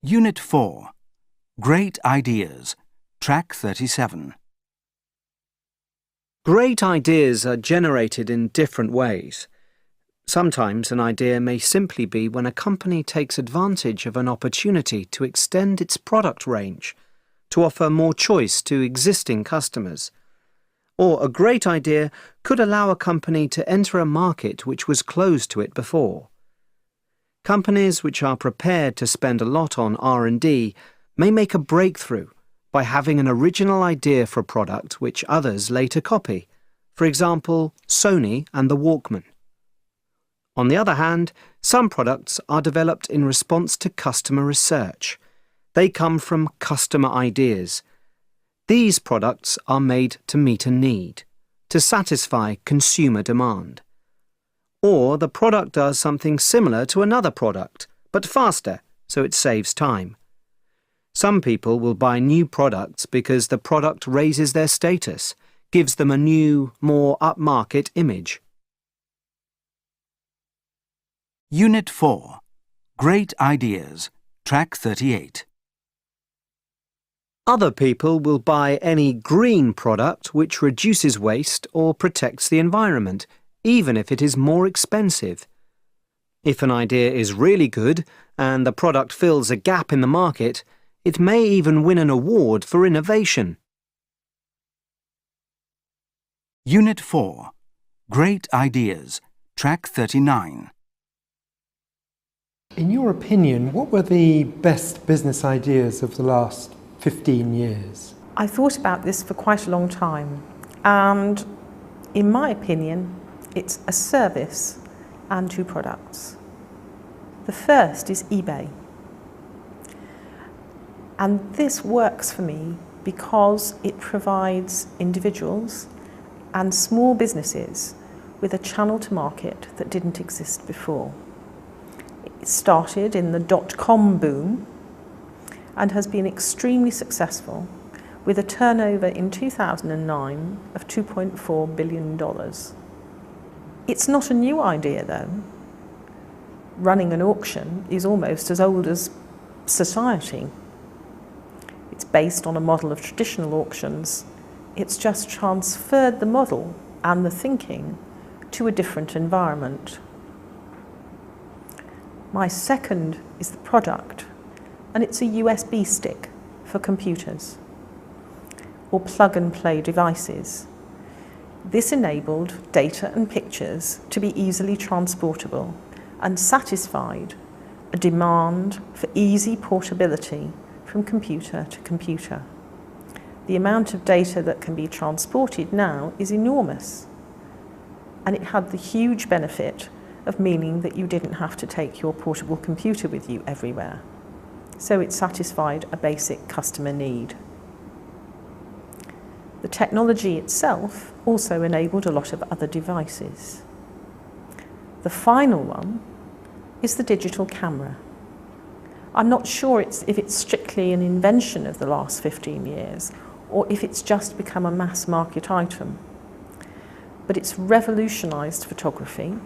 Unit 4. Great Ideas. Track 37. Great ideas are generated in different ways. Sometimes an idea may simply be when a company takes advantage of an opportunity to extend its product range, to offer more choice to existing customers. Or a great idea could allow a company to enter a market which was closed to it before. Companies which are prepared to spend a lot on R&D may make a breakthrough by having an original idea for a product which others later copy, for example, Sony and the Walkman. On the other hand, some products are developed in response to customer research. They come from customer ideas. These products are made to meet a need, to satisfy consumer demand. Or the product does something similar to another product, but faster, so it saves time. Some people will buy new products because the product raises their status, gives them a new, more upmarket image. Unit 4. Great Ideas. Track 38. Other people will buy any green product which reduces waste or protects the environment, even if it is more expensive. If an idea is really good and the product fills a gap in the market, it may even win an award for innovation. Unit 4. Great Ideas. Track 39. In your opinion, what were the best business ideas of the last 15 years? I thought about this for quite a long time, and in my opinion, it's a service and two products. The first is eBay. And this works for me because it provides individuals and small businesses with a channel to market that didn't exist before. It started in the dot-com boom and has been extremely successful with a turnover in 2009 of $2.4 billion. It's not a new idea though. Running an auction is almost as old as society. It's based on a model of traditional auctions. It's just transferred the model and the thinking to a different environment. My second is the product, and it's a USB stick for computers or plug-and-play devices. This enabled data and pictures to be easily transportable and satisfied a demand for easy portability from computer to computer. The amount of data that can be transported now is enormous, and it had the huge benefit of meaning that you didn't have to take your portable computer with you everywhere. So it satisfied a basic customer need. The technology itself also enabled a lot of other devices. The final one is the digital camera. I'm not sure if it's strictly an invention of the last 15 years or if it's just become a mass market item. But it's revolutionized photography,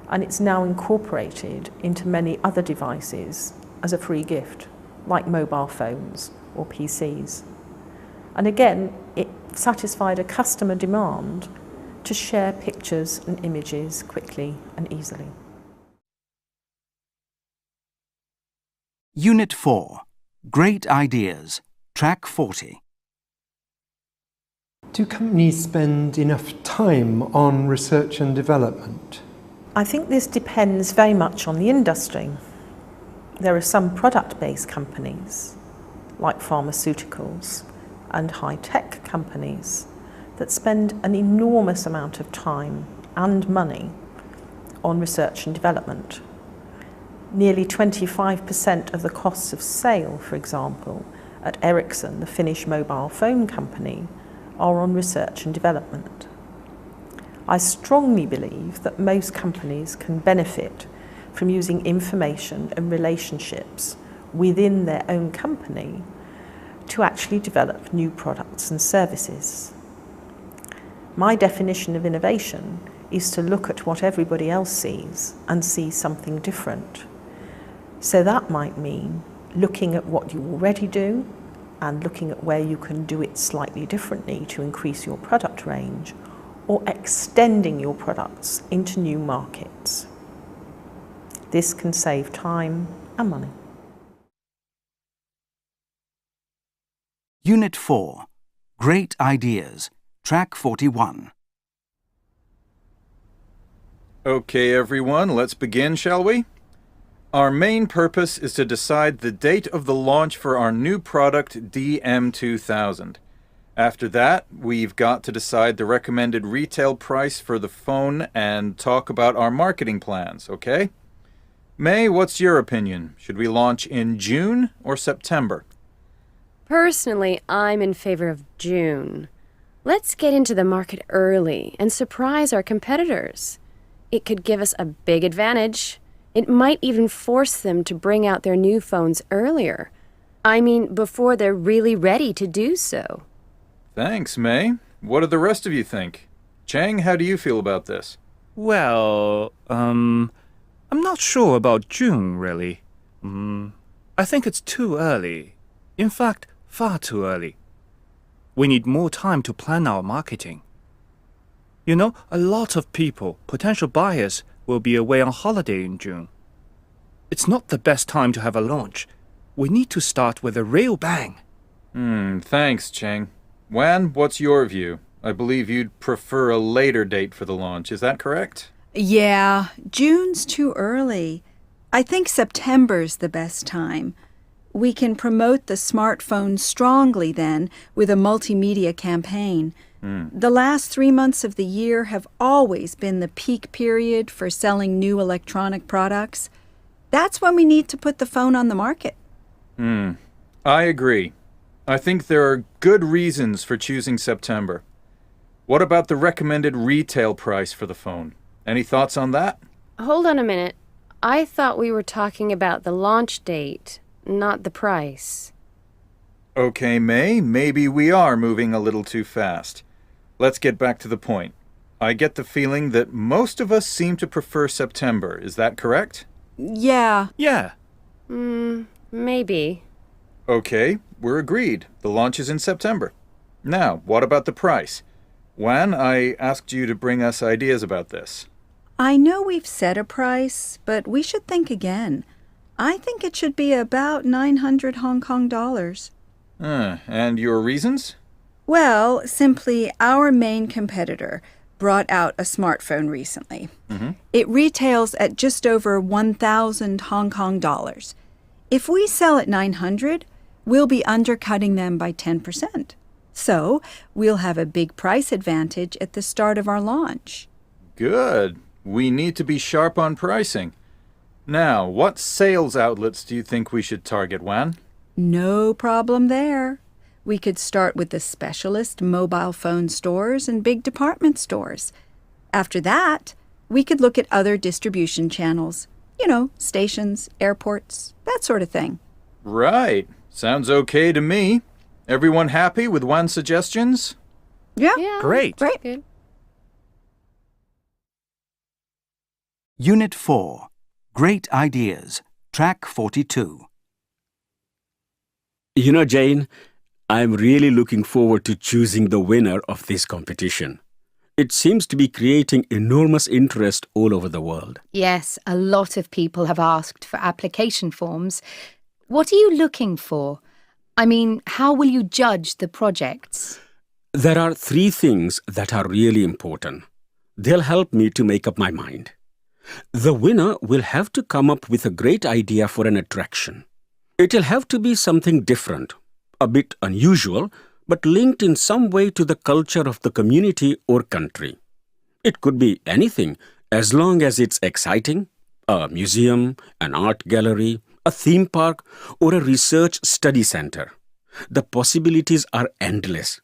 and it's now incorporated into many other devices as a free gift, like mobile phones or PCs. And again, it satisfied a customer demand to share pictures and images quickly and easily. Unit 4. Great Ideas. Track 40. Do companies spend enough time on research and development? I think this depends very much on the industry. There are some product-based companies, like pharmaceuticals and high-tech companies, that spend an enormous amount of time and money on research and development. Nearly 25% of the costs of sale, for example, at Ericsson, the Finnish mobile phone company, are on research and development. I strongly believe that most companies can benefit from using information and relationships within their own company to actually develop new products and services. My definition of innovation is to look at what everybody else sees and see something different. So that might mean looking at what you already do and looking at where you can do it slightly differently to increase your product range, or extending your products into new markets. This can save time and money. Unit 4. Great Ideas. Track 41. Okay, everyone, let's begin, shall we? Our main purpose is to decide the date of the launch for our new product, DM2000. After that, we've got to decide the recommended retail price for the phone and talk about our marketing plans, okay? May, what's your opinion? Should we launch in June or September? Personally, I'm in favor of June. Let's get into the market early and surprise our competitors. It could give us a big advantage. It might even force them to bring out their new phones earlier. I mean, before they're really ready to do so. Thanks, May. What do the rest of you think? Chang, how do you feel about this? Well, I'm not sure about June, really. I think it's too early. In fact, far too early. We need more time to plan our marketing. You know, a lot of people, potential buyers, will be away on holiday in June. It's not the best time to have a launch. We need to start with a real bang. Thanks, Chang. Wan, what's your view? I believe you'd prefer a later date for the launch, is that correct? Yeah, June's too early. I think September's the best time. We can promote the smartphone strongly then with a multimedia campaign. The last 3 months of the year have always been the peak period for selling new electronic products. That's when we need to put the phone on the market. I agree. I think there are good reasons for choosing September. What about the recommended retail price for the phone? Any thoughts on that? Hold on a minute. I thought we were talking about the launch date, not the price. Okay, May, maybe we are moving a little too fast. Let's get back to the point. I get the feeling that most of us seem to prefer September. Is that correct? Yeah. Yeah. Maybe. Okay, we're agreed. The launch is in September. Now, what about the price? Wan, I asked you to bring us ideas about this. I know we've set a price, but we should think again. I think it should be about 900 Hong Kong dollars. And your reasons? Well, simply our main competitor brought out a smartphone recently. It retails at just over 1,000 Hong Kong dollars. If we sell at 900, we'll be undercutting them by 10%. So we'll have a big price advantage at the start of our launch. Good. We need to be sharp on pricing. Now, what sales outlets do you think we should target, Wan? No problem there. We could start with the specialist mobile phone stores and big department stores. After that, we could look at other distribution channels. You know, stations, airports, that sort of thing. Right. Sounds okay to me. Everyone happy with Wan's suggestions? Yeah. Great. Good. Unit 4. Great Ideas. Track 42. You know, Jane, I'm really looking forward to choosing the winner of this competition. It seems to be creating enormous interest all over the world. Yes, a lot of people have asked for application forms. What are you looking for? I mean, how will you judge the projects? There are 3 things that are really important. They'll help me to make up my mind. The winner will have to come up with a great idea for an attraction. It'll have to be something different, a bit unusual, but linked in some way to the culture of the community or country. It could be anything, as long as it's exciting: a museum, an art gallery, a theme park, or a research study center. The possibilities are endless.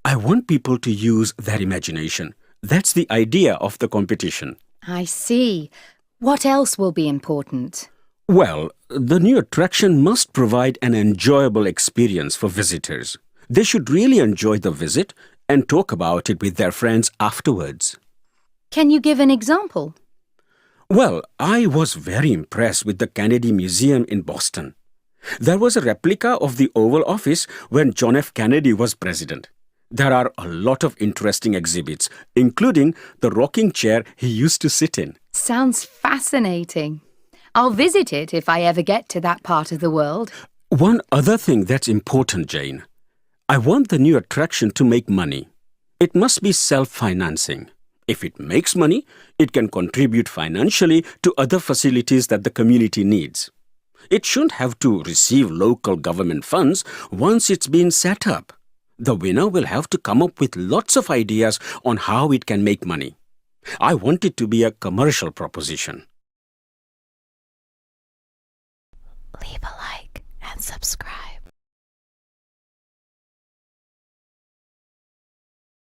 I want people to use their imagination. That's the idea of the competition. I see. What else will be important? Well, the new attraction must provide an enjoyable experience for visitors. They should really enjoy the visit and talk about it with their friends afterwards. Can you give an example? Well, I was very impressed with the Kennedy Museum in Boston. There was a replica of the Oval Office when John F. Kennedy was president. There are a lot of interesting exhibits, including the rocking chair he used to sit in. Sounds fascinating. I'll visit it if I ever get to that part of the world. One other thing that's important, Jane. I want the new attraction to make money. It must be self-financing. If it makes money, it can contribute financially to other facilities that the community needs. It shouldn't have to receive local government funds once it's been set up. The winner will have to come up with lots of ideas on how it can make money. I want it to be a commercial proposition. Leave a like and subscribe.